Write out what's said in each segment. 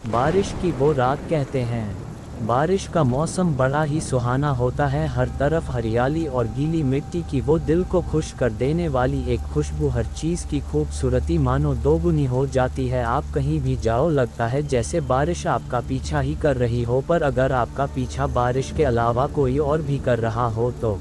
बारिश की वो रात कहते हैं। बारिश का मौसम बड़ा ही सुहाना होता है, हर तरफ हरियाली और गीली मिट्टी की वो दिल को खुश कर देने वाली एक खुशबू, हर चीज़ की खूबसूरती मानो दोगुनी हो जाती है। आप कहीं भी जाओ लगता है जैसे बारिश आपका पीछा ही कर रही हो, पर अगर आपका पीछा बारिश के अलावा कोई और भी कर रहा हो तो।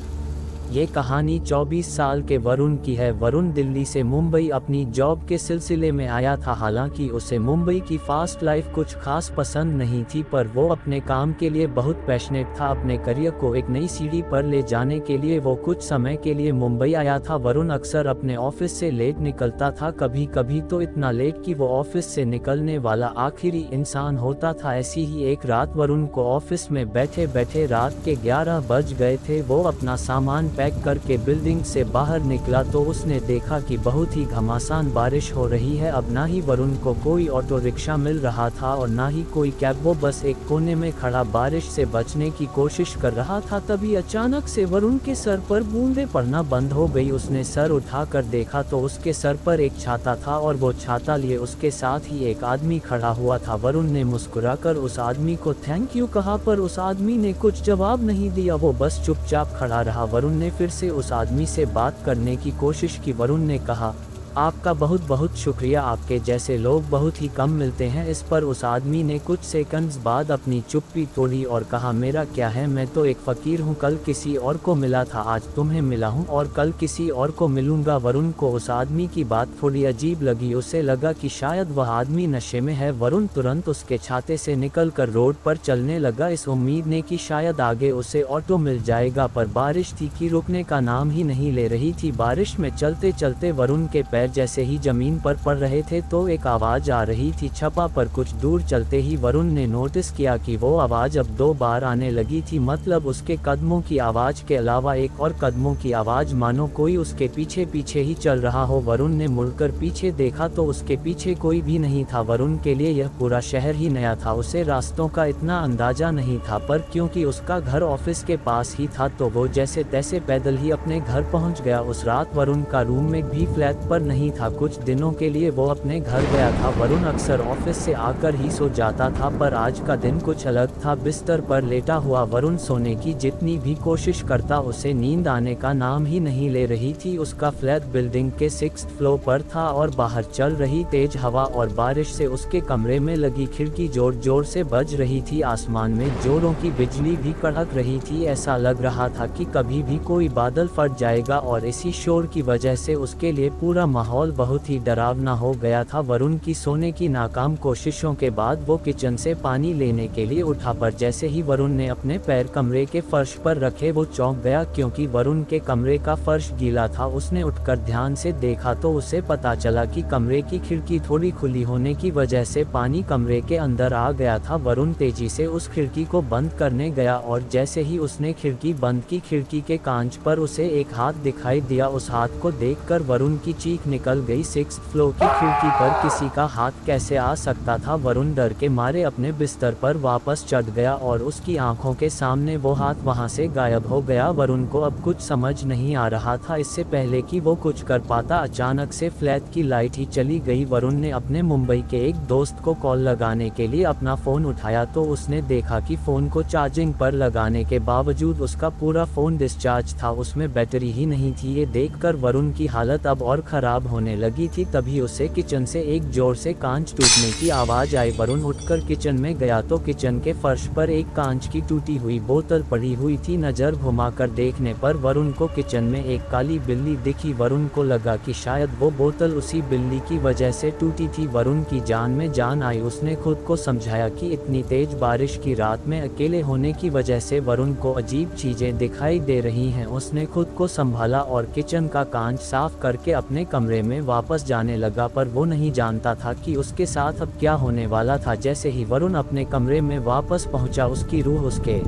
ये कहानी 24 साल के वरुण की है। वरुण दिल्ली से मुंबई अपनी जॉब के सिलसिले में आया था। हालांकि उसे मुंबई की फास्ट लाइफ कुछ खास पसंद नहीं थी, पर वो अपने काम के लिए बहुत पैशनेट था। अपने करियर को एक नई सीढ़ी पर ले जाने के लिए वो कुछ समय के लिए मुंबई आया था। वरुण अक्सर अपने ऑफिस से लेट निकलता था, कभी कभी तो इतना लेट कि वो ऑफिस से निकलने वाला आखिरी इंसान होता था। ऐसी ही एक रात वरुण को ऑफिस में बैठे बैठे रात के 11 बज गए थे। वो अपना सामान पैक करके बिल्डिंग से बाहर निकला तो उसने देखा कि बहुत ही घमासान बारिश हो रही है। अब ना ही वरुण को कोई ऑटो रिक्शा मिल रहा था और ना ही कोई कैब। वो बस एक कोने में खड़ा बारिश से बचने की कोशिश कर रहा था। तभी अचानक से वरुण के सर पर बूंदें पड़ना बंद हो गई। उसने सर उठाकर देखा तो उसके सर पर एक छाता था और वो छाता लिए उसके साथ ही एक आदमी खड़ा हुआ था। वरुण ने मुस्कुराकर उस आदमी को थैंक यू कहा, पर उस आदमी ने कुछ जवाब नहीं दिया। वो बस चुपचाप खड़ा रहा। वरुण ने फिर से उस आदमी से बात करने की कोशिश की। वरुण ने कहा, आपका बहुत बहुत शुक्रिया, आपके जैसे लोग बहुत ही कम मिलते हैं। इस पर उस आदमी ने कुछ सेकंड्स बाद अपनी चुप्पी तोड़ी और कहा, मेरा क्या है, मैं तो एक फ़कीर हूँ। कल किसी और को मिला था, आज तुम्हें मिला हूँ और कल किसी और को मिलूंगा। वरुण को उस आदमी की बात थोड़ी अजीब लगी। उसे लगा कि शायद वह आदमी नशे में है। वरुण तुरंत उसके छाते से निकलकर रोड पर चलने लगा, इस उम्मीद ने कि शायद आगे उसे ऑटो मिल जाएगा, पर बारिश थी कि रुकने का नाम ही नहीं ले रही थी। बारिश में चलते चलते वरुण के पैर जैसे ही जमीन पर पड़ रहे थे तो एक आवाज़ आ रही थी छपा पर। कुछ दूर चलते ही वरुण ने नोटिस किया कि वो आवाज़ अब 2 बार आने लगी थी। मतलब उसके कदमों की आवाज़ के अलावा एक और कदमों की आवाज़, मानो कोई उसके पीछे पीछे ही चल रहा हो। वरुण ने मुड़कर पीछे देखा तो उसके पीछे कोई भी नहीं था। वरुण के लिए यह पूरा शहर ही नया था। उसे रास्तों का इतना अंदाजा नहीं था, पर क्योंकि उसका घर ऑफिस के पास ही था तो वो जैसे तैसे पैदल ही अपने घर पहुंच गया। उस रात वरुण का रूममेट भी फ्लैट पर नहीं था। कुछ दिनों के लिए वो अपने घर गया था। वरुण अक्सर ऑफिस से आकर ही सो जाता था, पर आज का दिन कुछ अलग था। बिस्तर पर लेटा हुआ वरुण सोने की जितनी भी कोशिश करता उसे नींद आने का नाम ही नहीं ले रही थी। उसका फ्लैट बिल्डिंग के 6th फ्लोर पर था और बाहर चल रही तेज हवा और बारिश से उसके कमरे में लगी खिड़की जोर जोर से बज रही थी। आसमान में जोरों की बिजली भी कड़क रही थी। ऐसा लग रहा था कि कभी भी कोई बादल फट जाएगा और इसी शोर की वजह से उसके लिए पूरा माहौल बहुत ही डरावना हो गया था। वरुण की सोने की नाकाम कोशिशों के बाद वो किचन से पानी लेने के लिए उठा, पर जैसे ही वरुण ने अपने पैर कमरे के फर्श पर रखे वो चौंक गया, क्योंकि वरुण के कमरे का फर्श गीला था। उसने उठकर ध्यान से देखा तो उसे पता चला कि कमरे की खिड़की थोड़ी खुली होने की वजह से पानी कमरे के अंदर आ गया था। वरुण तेजी से उस खिड़की को बंद करने गया और जैसे ही उसने खिड़की बंद की, खिड़की के कांच पर उसे एक हाथ दिखाई दिया। उस हाथ को देखकर वरुण की चीख निकल गई। 6th फ्लोर की खिड़की पर किसी का हाथ कैसे आ सकता था? वरुण डर के मारे अपने बिस्तर पर वापस चढ़ गया और उसकी आंखों के सामने वो हाथ वहां से गायब हो गया। वरुण को अब कुछ समझ नहीं आ रहा था। इससे पहले कि वो कुछ कर पाता, अचानक से फ्लैट की लाइट ही चली गई। वरुण ने अपने मुंबई के एक दोस्त को कॉल लगाने के लिए अपना फ़ोन उठाया तो उसने देखा कि फ़ोन को चार्जिंग पर लगाने के बावजूद उसका पूरा फ़ोन डिस्चार्ज था, उसमें बैटरी ही नहीं थी। ये देखकर वरुण की हालत अब और ख़राब होने लगी थी। तभी उसे किचन से एक जोर से कांच टूटने की आवाज़ आई। वरुण उठकर किचन में गया तो किचन के फर्श पर एक कांच की टूटी हुई बोतल पड़ी हुई थी। नज़र घुमाकर देखने पर वरुण को किचन में एक काली बिल्ली दिखी। वरुण को लगा कि शायद वो बोतल उसी बिल्ली की वजह से टूटी थी। वरुण की जान में जान आई। उसने खुद को समझाया कि इतनी तेज बारिश की रात में अकेले होने की वजह से वरुण को अजीब चीज़ें दिखाई दे रही हैं। उसने खुद को संभाला और किचन का कांच साफ करके अपने कमरे में वापस जाने लगा, पर वो नहीं जानता था कि उसके साथ अब क्या होने वाला था। जैसे ही वरुण अपने कमरे में वापस पहुंचा, उसकी रूह उसके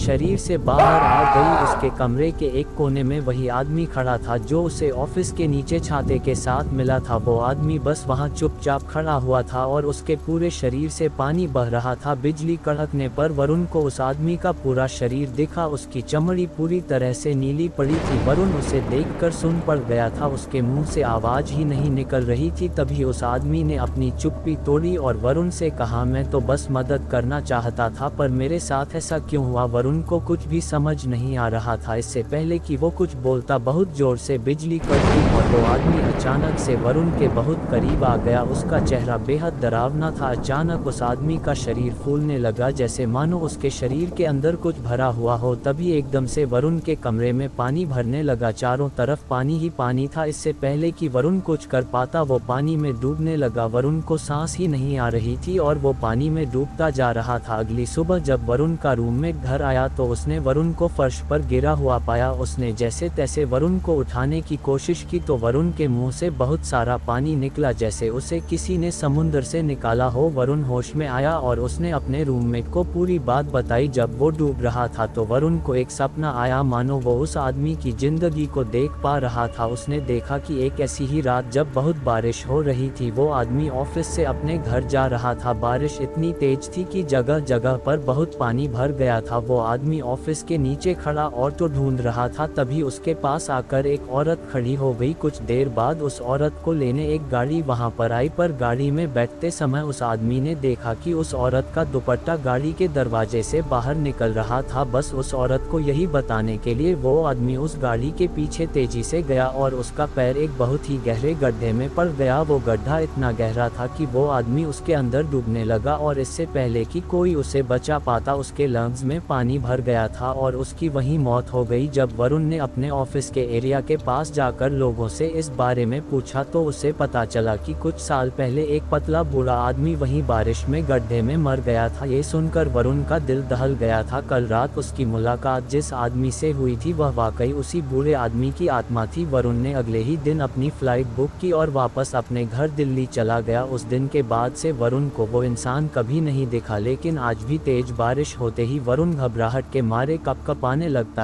शरीर से बाहर आ गई। उसके कमरे के एक कोने में वही आदमी खड़ा था जो उसे ऑफिस के नीचे छाते के साथ मिला था। वो आदमी बस वहां चुपचाप खड़ा हुआ था और उसके पूरे शरीर से पानी बह रहा था। बिजली कड़कने पर वरुण को उस आदमी का पूरा शरीर दिखा। उसकी चमड़ी पूरी तरह से नीली पड़ी थी। वरुण उसे देखकर सुन पड़ गया था। उसके मुंह से आवाज ही नहीं निकल रही थी। तभी उस आदमी ने अपनी चुप्पी तोड़ी और वरुण से कहा, मैं तो बस मदद करना चाहता था, पर मेरे साथ ऐसा क्यों हुआ। वरुण को कुछ भी समझ नहीं आ रहा था। इससे पहले कि वो कुछ बोलता बहुत जोर से बिजली कड़की और वो आदमी अचानक से वरुण के बहुत करीब आ गया। उसका चेहरा बेहद डरावना था। अचानक उस आदमी का शरीर फूलने लगा जैसे मानो उसके शरीर के अंदर कुछ भरा हुआ हो। तभी एकदम से वरुण के कमरे में पानी भरने लगा। चारों तरफ पानी ही पानी था। इससे पहले कि वरुण कुछ कर पाता वो पानी में डूबने लगा। वरुण को सांस ही नहीं आ रही थी और वो पानी में डूबता जा रहा था। अगली सुबह जब वरुण का रूम में घर आया तो उसने वरुण को फर्श पर गिरा हुआ पाया। उसने जैसे तैसे वरुण को उठाने की कोशिश की तो वरुण के मुंह से बहुत सारा पानी निकला जैसे उसे किसी ने समुद्र से निकाला हो। वरुण होश में आया और उसने अपने रूममेट को पूरी बात बताई। जब वो डूब रहा था तो वरुण को एक सपना आया, मानो वो उस आदमी की जिंदगी को देख पा रहा था। उसने देखा कि एक ऐसी ही रात जब बहुत बारिश हो रही थी, वो आदमी ऑफिस से अपने घर जा रहा था। बारिश इतनी तेज थी कि जगह जगह पर बहुत पानी भर गया था। वो आदमी ऑफिस के नीचे खड़ा ऑटो ढूंढ रहा था। तभी उसके पास आकर एक औरत खड़ी हो गई। कुछ देर बाद उस औरत को लेने एक गाड़ी वहां पर आई, पर गाड़ी में बैठते समय उस आदमी ने देखा कि उस औरत का दुपट्टा गाड़ी के दरवाजे से बाहर निकल रहा था। बस उस औरत को यही बताने के लिए वो आदमी उस गाड़ी के पीछे तेजी से गया और उसका पैर एक बहुत ही गहरे गड्ढे में पड़ गया। वो गड्ढा इतना गहरा था कि वो आदमी उसके अंदर डूबने लगा और इससे पहले कि कोई उसे बचा पाता उसके लंग्स में पानी भर गया था और उसकी वहीं मौत हो गई। जब वरुण ने अपने ऑफिस के एरिया के पास जाकर लोगों से इस बारे में पूछा तो उसे पता चला कि कुछ साल पहले एक पतला बूढ़ा आदमी वहीं बारिश में गड्ढे में मर गया था। ये सुनकर वरुण का दिल दहल गया था। कल रात उसकी मुलाकात जिस आदमी से हुई थी वह वाकई उसी बूढ़े आदमी की आत्मा थी। वरुण ने अगले ही दिन अपनी फ्लाइट बुक की और वापस अपने घर दिल्ली चला गया। उस दिन के बाद से वरुण को वो इंसान कभी नहीं दिखा, लेकिन आज भी तेज बारिश होते ही वरुण घबराहट के मारे कपकपाने लगता है।